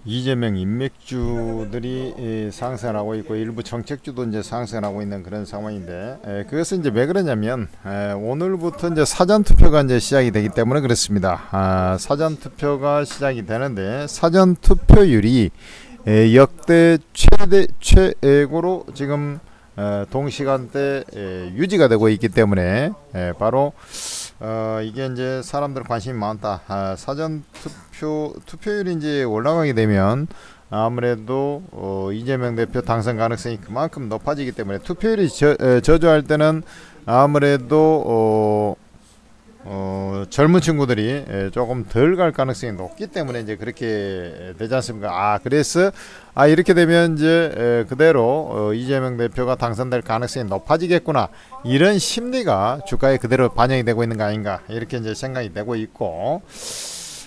이재명 인맥주들이 상승하고 있고 일부 정책주도 이제 상승하고 있는 그런 상황인데, 그것은 이제 왜 그러냐면 오늘부터 이제 사전 투표가 이제 시작이 되기 때문에 그렇습니다. 사전 투표가 시작이 되는데 사전 투표율이 역대 최고로 지금 동시간대 유지가 되고 있기 때문에 바로 이게 이제 사람들 관심이 많다. 사전 투표율이 이제 올라가게 되면 아무래도 이재명 대표 당선 가능성이 그만큼 높아지기 때문에 투표율이 저조할 때는 아무래도 젊은 친구들이 조금 덜 갈 가능성이 높기 때문에 이제 그렇게 되지 않습니까? 그래서 이렇게 되면 이제 그대로 이재명 대표가 당선될 가능성이 높아지겠구나, 이런 심리가 주가에 그대로 반영이 되고 있는 거 아닌가, 이렇게 이제 생각이 되고 있고,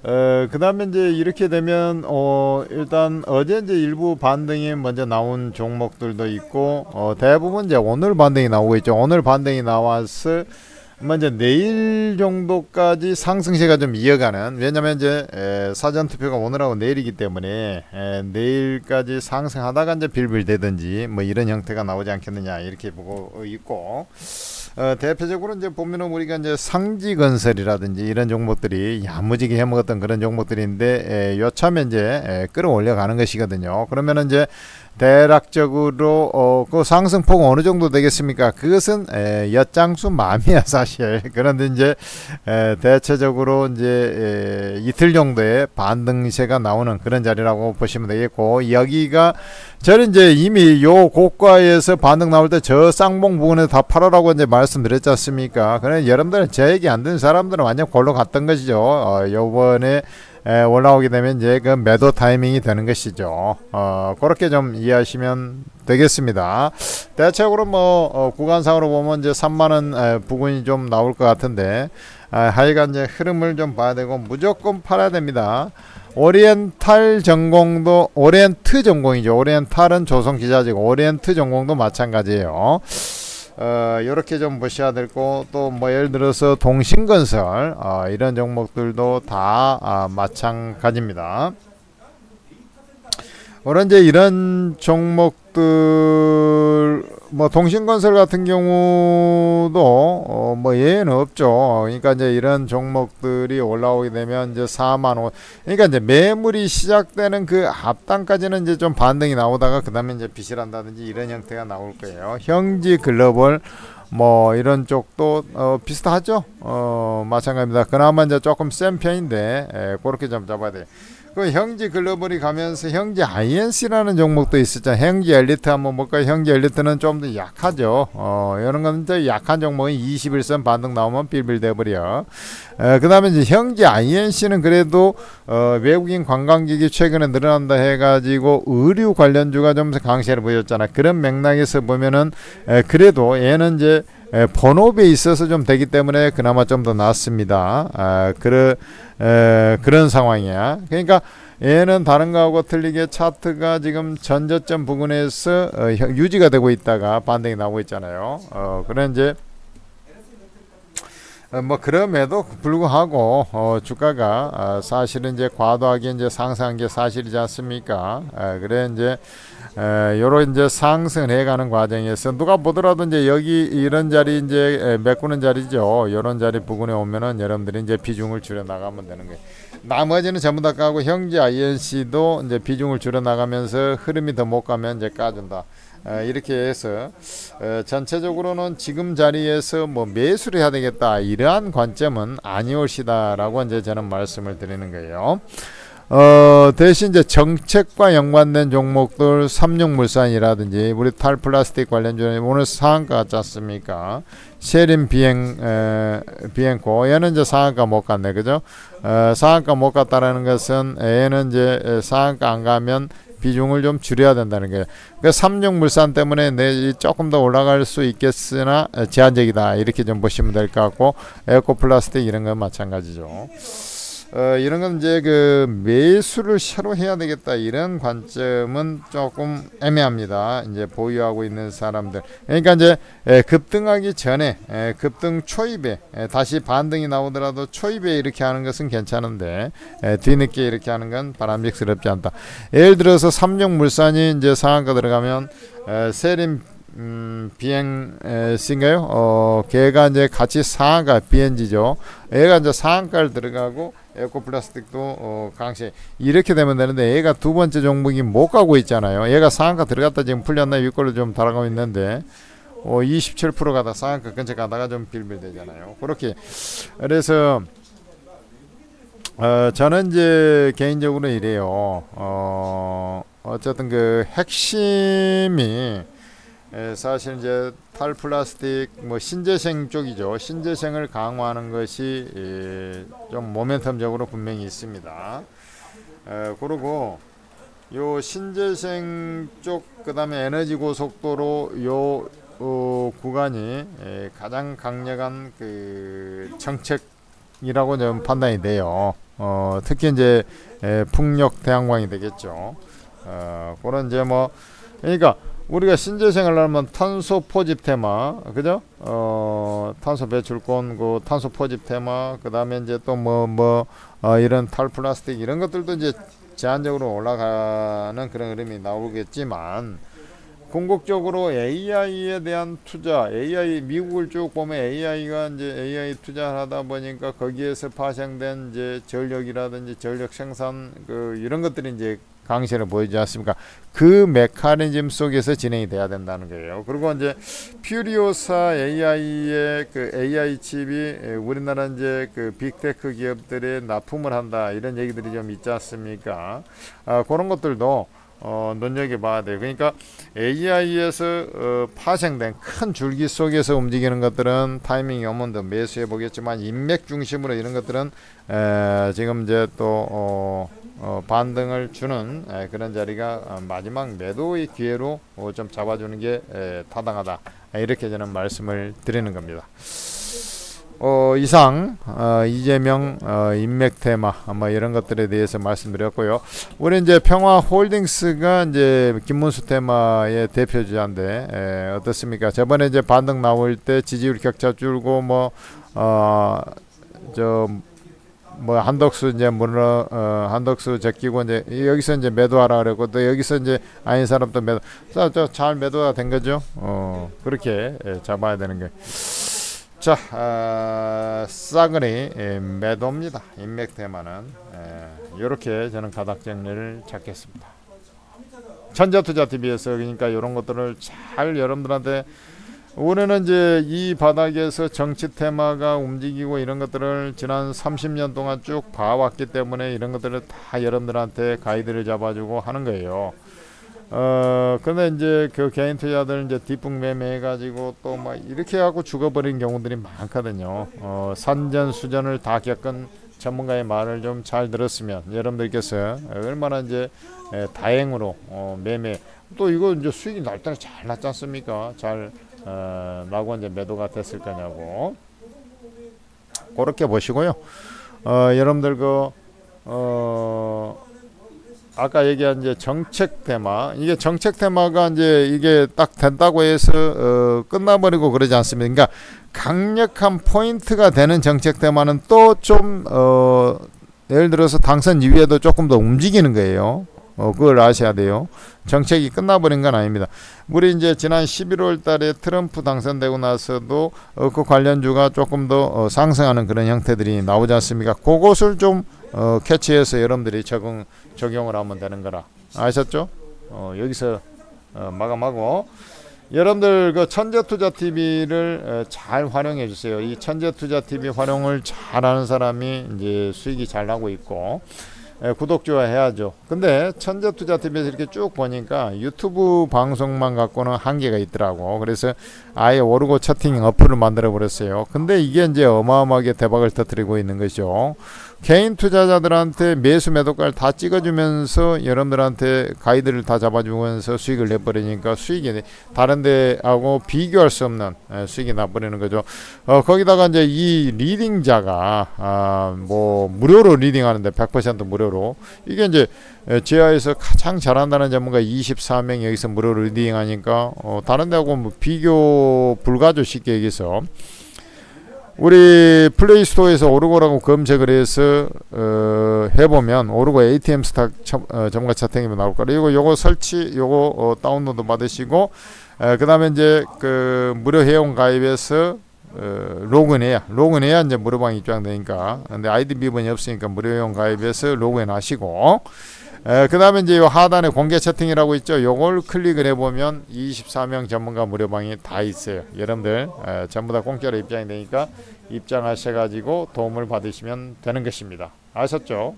그 다음에 이제 이렇게 되면 일단 어제 이제 일부 반등이 먼저 나온 종목들도 있고, 대부분 이제 오늘 반등이 나오고 있죠. 오늘 반등이 나와서 먼저 내일 정도까지 상승세가 좀 이어가는, 왜냐면 이제 사전 투표가 오늘하고 내일이기 때문에 내일까지 상승하다가 이제 빌빌대든지 뭐 이런 형태가 나오지 않겠느냐, 이렇게 보고 있고, 대표적으로 이제 보면은 우리가 이제 상지건설이라든지 이런 종목들이 야무지게 해먹었던 그런 종목들인데 요참에 이제 끌어올려 가는 것이거든요. 그러면은 이제 대략적으로 그 상승폭은 어느 정도 되겠습니까? 그것은 엿장수 맘이야 사실. 그런데 이제 대체적으로 이제 이틀 정도의 반등세가 나오는 그런 자리라고 보시면 되겠고, 여기가 저는 이제 이미 요 고가에서 반등 나올 때 저 쌍봉 부분에 다 팔아라고 이제 말씀드렸지 않습니까? 그래 여러분들은 제 얘기 안 듣는 사람들은 완전 골로 갔던 것이죠. 요번에 올라오게 되면 이제 그 매도 타이밍이 되는 것이죠. 그렇게 좀 이해하시면 되겠습니다. 대체적으로 뭐 구간상으로 보면 이제 3만원 부근이 좀 나올 것 같은데, 하여간 이제 흐름을 좀 봐야 되고 무조건 팔아야 됩니다. 오리엔탈 전공도, 오리엔트 전공이죠. 오리엔탈은 조선기자재고 오리엔트 전공도 마찬가지예요. 이렇게 좀 보셔야 되고, 또 뭐 예를 들어서 동신건설 이런 종목들도 다 마찬가지입니다. 물론 이제 이런 종목들, 뭐 동신건설 같은 경우도 뭐 예외는 없죠. 그러니까 이제 이런 종목들이 올라오게 되면 이제 4만 5, 그러니까 이제 매물이 시작되는 그 앞단까지는 이제 좀 반등이 나오다가 그 다음에 이제 비실한다든지 이런 형태가 나올 거예요. 형지 글로벌 뭐 이런 쪽도 비슷하죠. 마찬가지입니다. 그나마 이제 조금 센 편인데 그렇게 좀 잡아야 돼요. 그 형지 글로벌이 가면서 형지 INC라는 종목도 있었잖아요. 형지 엘리트 한번 볼까요? 형지 엘리트는 좀 더 약하죠. 이런 건 이제 약한 종목은 21선 반등 나오면 빌빌대버려. 그 다음에 이제 형지 INC는 그래도 외국인 관광객이 최근에 늘어난다 해가지고 의류 관련주가 좀 강세를 보였잖아. 그런 맥락에서 보면은 그래도 얘는 이제 본업에 있어서 좀 되기 때문에 그나마 좀 더 낫습니다. 그런 상황이야. 그러니까 얘는 다른 거하고 틀리게 차트가 지금 전저점 부근에서 유지가 되고 있다가 반등이 나오고 있잖아요. 그래 이제 뭐 그럼에도 불구하고 주가가 사실은 이제 과도하게 이제 상승한 게 사실이지 않습니까? 그래 이제 요런 이제 상승을 해가는 과정에서 누가 보더라도 이제 여기 이런 자리 이제 메꾸는 자리죠. 요런 자리 부근에 오면은 여러분들이 이제 비중을 줄여 나가면 되는 거예요. 나머지는 전부 다 까고 형제 INC도 이제 비중을 줄여 나가면서 흐름이 더 못 가면 이제 까준다. 이렇게 해서 전체적으로는 지금 자리에서 뭐 매수를 해야 되겠다, 이러한 관점은 아니올시다라고 이제 저는 말씀을 드리는 거예요. 대신 이제 정책과 연관된 종목들, 삼육물산이라든지 우리 탈플라스틱 관련주는 오늘 상한가 같지 않습니까? 쉐린 비행코, 얘는 이제 상한가 못 갔네, 그죠? 상한가 못 갔다라는 것은 얘는 이제 상한가 안 가면 비중을 좀 줄여야 된다는 거예요. 그러니까 삼육물산 때문에 조금 더 올라갈 수 있겠으나 제한적이다, 이렇게 좀 보시면 될 것 같고, 에코플라스틱 이런 건 마찬가지죠. 이런 건 이제 그 매수를 새로 해야 되겠다 이런 관점은 조금 애매합니다. 이제 보유하고 있는 사람들. 그러니까 이제 급등하기 전에 급등 초입에 다시 반등이 나오더라도 초입에 이렇게 하는 것은 괜찮은데 뒤늦게 이렇게 하는 건 바람직스럽지 않다. 예를 들어서 삼성물산이 이제 상한가 들어가면 세림 비행C인가요? 걔가 이제 같이 상한가 BNG죠. 얘가 이제 상한가를 들어가고 에코플라스틱도 강세 이렇게 되면 되는데 얘가 두 번째 종목이 못 가고 있잖아요. 얘가 상한가 들어갔다 지금 풀렸나 윗골로 좀 달아가고 있는데 27% 가다 상한가 근처 가다가 좀 빌빌되잖아요. 그렇게 그래서 저는 이제 개인적으로 이래요. 어쨌든 그 핵심이 사실 이제 탈플라스틱 뭐 신재생 쪽이죠. 신재생을 강화하는 것이 좀 모멘텀적으로 분명히 있습니다. 그리고 요 신재생 쪽 그다음에 에너지 고속도로 요 구간이 가장 강력한 그 정책이라고 좀 판단이 돼요. 특히 이제 풍력 태양광이 되겠죠. 그런 이제 뭐 그러니까 우리가 신재생을 하면 탄소 포집 테마, 그죠? 탄소 배출권, 그 탄소 포집 테마, 그 다음에 이제 또 이런 탈플라스틱 이런 것들도 이제 제한적으로 올라가는 그런 흐름이 나오겠지만, 궁극적으로 AI에 대한 투자, AI 미국을 쭉 보면 AI가 이제 AI 투자하다 보니까 거기에서 파생된 이제 전력이라든지 전력 생산 그 이런 것들이 이제 강세를 보이지 않습니까? 그 메커니즘 속에서 진행이 돼야 된다는 거예요. 그리고 이제 퓨리오사 AI의 그 AI 칩이 우리나라 이제 그 빅테크 기업들에 납품을 한다 이런 얘기들이 좀 있지 않습니까? 그런 것들도 눈여겨봐야 돼요. 그러니까 AI에서 파생된 큰 줄기 속에서 움직이는 것들은 타이밍이 오면 더 매수해 보겠지만 인맥 중심으로 이런 것들은 지금 이제 또 반등을 주는 그런 자리가 마지막 매도의 기회로 좀 잡아주는 게 타당하다. 이렇게 저는 말씀을 드리는 겁니다. 이상 이재명 인맥 테마 뭐 이런 것들에 대해서 말씀드렸고요. 우리 이제 평화홀딩스가 이제 김문수 테마의 대표주자인데 어떻습니까? 저번에 이제 반등 나올 때 지지율 격차 줄고 한덕수 이제 한덕수 제끼고 이제 여기서 이제 매도하라 그랬고 또 여기서 이제 아닌 사람도 매도 잘 매도가 된 거죠. 그렇게 잡아야 되는 게. 자, 싸그리 매도입니다. 인맥 테마는 이렇게 저는 가닥 정리를 잡겠습니다. 천재투자TV에서 그러니까 이런 것들을 잘 여러분들한테 우리는 이제 이 바닥에서 정치 테마가 움직이고 이런 것들을 지난 30년 동안 쭉 봐왔기 때문에 이런 것들을 다 여러분들한테 가이드를 잡아주고 하는 거예요. 근데 이제 그 개인 투자들 이제 뒷북 매매 해가지고 또 막 이렇게 하고 죽어버린 경우들이 많거든요. 산전수전을 다 겪은 전문가의 말을 좀 잘 들었으면 여러분들께서 얼마나 이제 다행으로 매매 또 이거 이제 수익이 날 때는 잘 났지 않습니까? 잘 나고 이제 매도가 됐을 거냐고 그렇게 보시고요. 여러분들 아까 얘기한 이제 정책 테마 이게 정책 테마가 이제 이게 딱 된다고 해서 끝나버리고 그러지 않습니다. 그러니까 강력한 포인트가 되는 정책 테마는 또 좀 예를 들어서 당선 이후에도 조금 더 움직이는 거예요. 그걸 아셔야 돼요. 정책이 끝나버린 건 아닙니다. 우리 이제 지난 11월 달에 트럼프 당선되고 나서도 그 관련주가 조금 더 상승하는 그런 형태들이 나오지 않습니까? 그것을 좀 캐치해서 여러분들이 적용을 하면 되는 거라 아셨죠? 여기서 마감하고 여러분들 그 천재투자TV를 잘 활용해 주세요. 이 천재투자TV 활용을 잘하는 사람이 이제 수익이 잘 나고 있고 구독 좋아요 해야죠. 근데 천재투자TV에서 이렇게 쭉 보니까 유튜브 방송만 갖고는 한계가 있더라고. 그래서 아예 오르고 차팅 어플을 만들어 버렸어요. 근데 이게 이제 어마어마하게 대박을 터뜨리고 있는 것이죠. 개인 투자자들한테 매수 매도가를 다 찍어주면서 여러분들한테 가이드를 다 잡아주면서 수익을 내버리니까 수익이 다른 데하고 비교할 수 없는 수익이 나버리는 거죠. 거기다가 이제 이 리딩자가 뭐 무료로 리딩하는데 100% 무료로 이게 이제 지하에서 가장 잘한다는 전문가 24명 여기서 무료로 리딩하니까 다른 데하고 뭐 비교 불가죠. 쉽게 얘기해서 우리 플레이스토어에서 오르고라고 검색을 해서 해보면 오르고 ATM 스탁 전문가 차트이면 나올 거예요. 요거 설치 요거 다운로드 받으시고 그 다음에 이제 그 무료 회원 가입해서 로그인해야 이제 무료방이 입장되니까. 근데 아이디 비번이 없으니까 무료 회원 가입해서 로그인 하시고 그 다음에 이제 요 하단에 공개 채팅이라고 있죠. 요걸 클릭을 해보면 24명 전문가 무료방이 다 있어요. 여러분들 전부 다 공짜로 입장이 되니까 입장하셔가지고 도움을 받으시면 되는 것입니다. 아셨죠?